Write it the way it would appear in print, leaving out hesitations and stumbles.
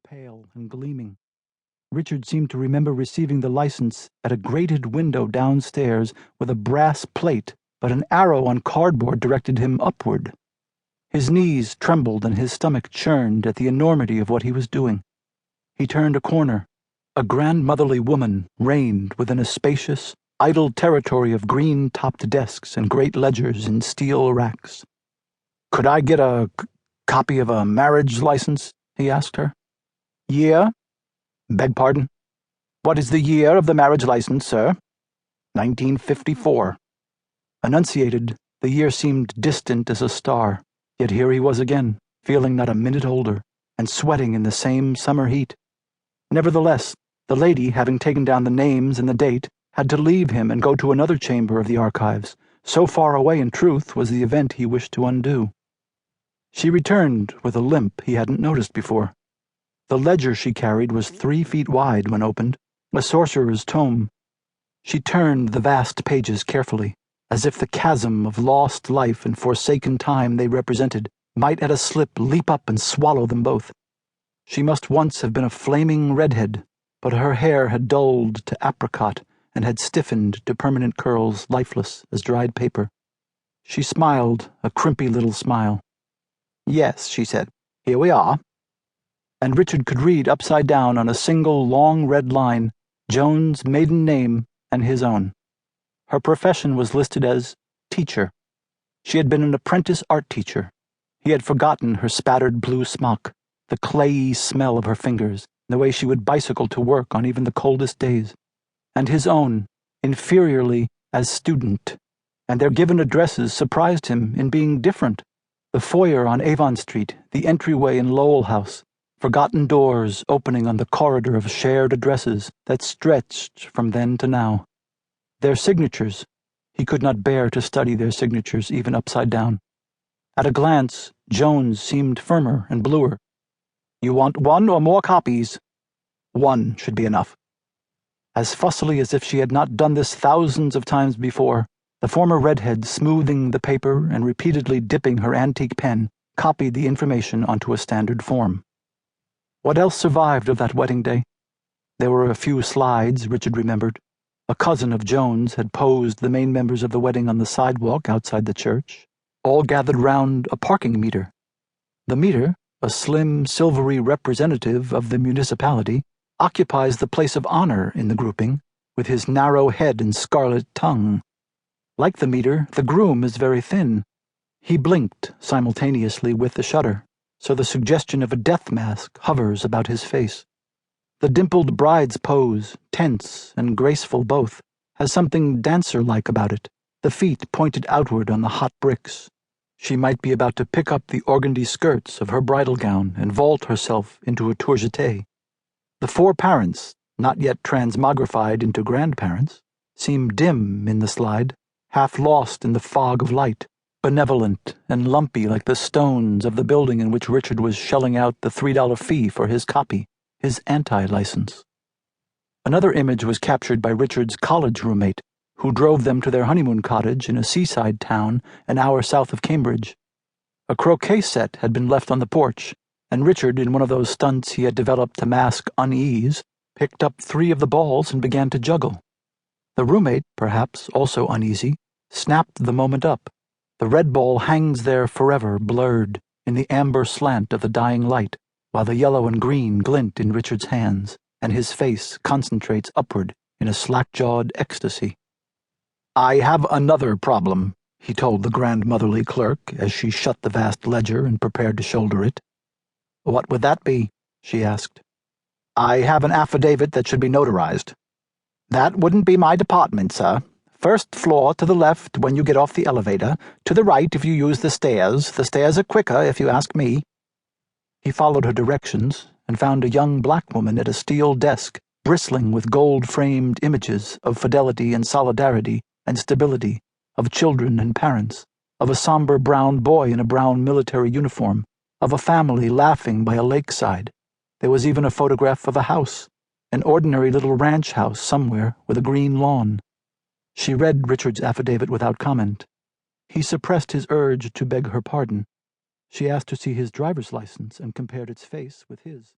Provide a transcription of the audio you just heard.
pale and gleaming. Richard seemed to remember receiving the license at a grated window downstairs with a brass plate, but an arrow on cardboard directed him upward. His knees trembled and his stomach churned at the enormity of what he was doing. He turned a corner. A grandmotherly woman reigned within a spacious, idle territory of green-topped desks and great ledgers in steel racks. "Could I get a copy of a marriage license?" he asked her. "Year?" "Beg pardon?" "What is the year of the marriage license, sir?" 1954. Enunciated, the year seemed distant as a star, yet here he was again, feeling not a minute older, and sweating in the same summer heat. Nevertheless, the lady, having taken down the names and the date, had to leave him and go to another chamber of the archives. So far away, in truth, was the event he wished to undo. She returned with a limp he hadn't noticed before. The ledger she carried was 3 feet wide when opened, a sorcerer's tome. She turned the vast pages carefully, as if the chasm of lost life and forsaken time they represented might at a slip leap up and swallow them both. She must once have been a flaming redhead, but her hair had dulled to apricot and had stiffened to permanent curls lifeless as dried paper. She smiled, a crimpy little smile. "Yes," she said, "here we are." And Richard could read upside down on a single long red line Joan's maiden name and his own. Her profession was listed as teacher. She had been an apprentice art teacher. He had forgotten her spattered blue smock, the clayey smell of her fingers, the way she would bicycle to work on even the coldest days. And his own, inferiorly, as student. And their given addresses surprised him in being different. The foyer on Avon Street, the entryway in Lowell House, forgotten doors opening on the corridor of shared addresses that stretched from then to now. Their signatures, he could not bear to study their signatures even upside down. At a glance, Joan's seemed firmer and bluer. "You want 1 or more copies?" 1 should be enough. As fussily as if she had not done this thousands of times before, the former redhead, smoothing the paper and repeatedly dipping her antique pen, copied the information onto a standard form. What else survived of that wedding day? There were a few slides, Richard remembered. A cousin of Joan's had posed the main members of the wedding on the sidewalk outside the church, all gathered round a parking meter. The meter, a slim, silvery representative of the municipality, occupies the place of honor in the grouping, with his narrow head and scarlet tongue. Like the meter, the groom is very thin. He blinked simultaneously with the shutter, so the suggestion of a death mask hovers about his face. The dimpled bride's pose, tense and graceful both, has something dancer-like about it, the feet pointed outward on the hot bricks. She might be about to pick up the organdy skirts of her bridal gown and vault herself into a tourgetée. The 4 parents, not yet transmogrified into grandparents, seem dim in the slide, half lost in the fog of light, benevolent and lumpy like the stones of the building in which Richard was shelling out the $3 fee for his copy, his anti-license. Another image was captured by Richard's college roommate, who drove them to their honeymoon cottage in a seaside town an hour south of Cambridge. A croquet set had been left on the porch, and Richard, in one of those stunts he had developed to mask unease, picked up 3 of the balls and began to juggle. The roommate, perhaps also uneasy, snapped the moment up. The red ball hangs there forever, blurred, in the amber slant of the dying light, while the yellow and green glint in Richard's hands, and his face concentrates upward in a slack-jawed ecstasy. "I have another problem," he told the grandmotherly clerk as she shut the vast ledger and prepared to shoulder it. "What would that be?" she asked. "I have an affidavit that should be notarized." "That wouldn't be my department, sir. First floor to the left when you get off the elevator, to the right if you use the stairs. The stairs are quicker, if you ask me." He followed her directions and found a young black woman at a steel desk, bristling with gold-framed images of fidelity and solidarity and stability, of children and parents, of a somber brown boy in a brown military uniform, of a family laughing by a lakeside. There was even a photograph of a house, an ordinary little ranch house somewhere with a green lawn. She read Richard's affidavit without comment. He suppressed his urge to beg her pardon. She asked to see his driver's license and compared its face with his.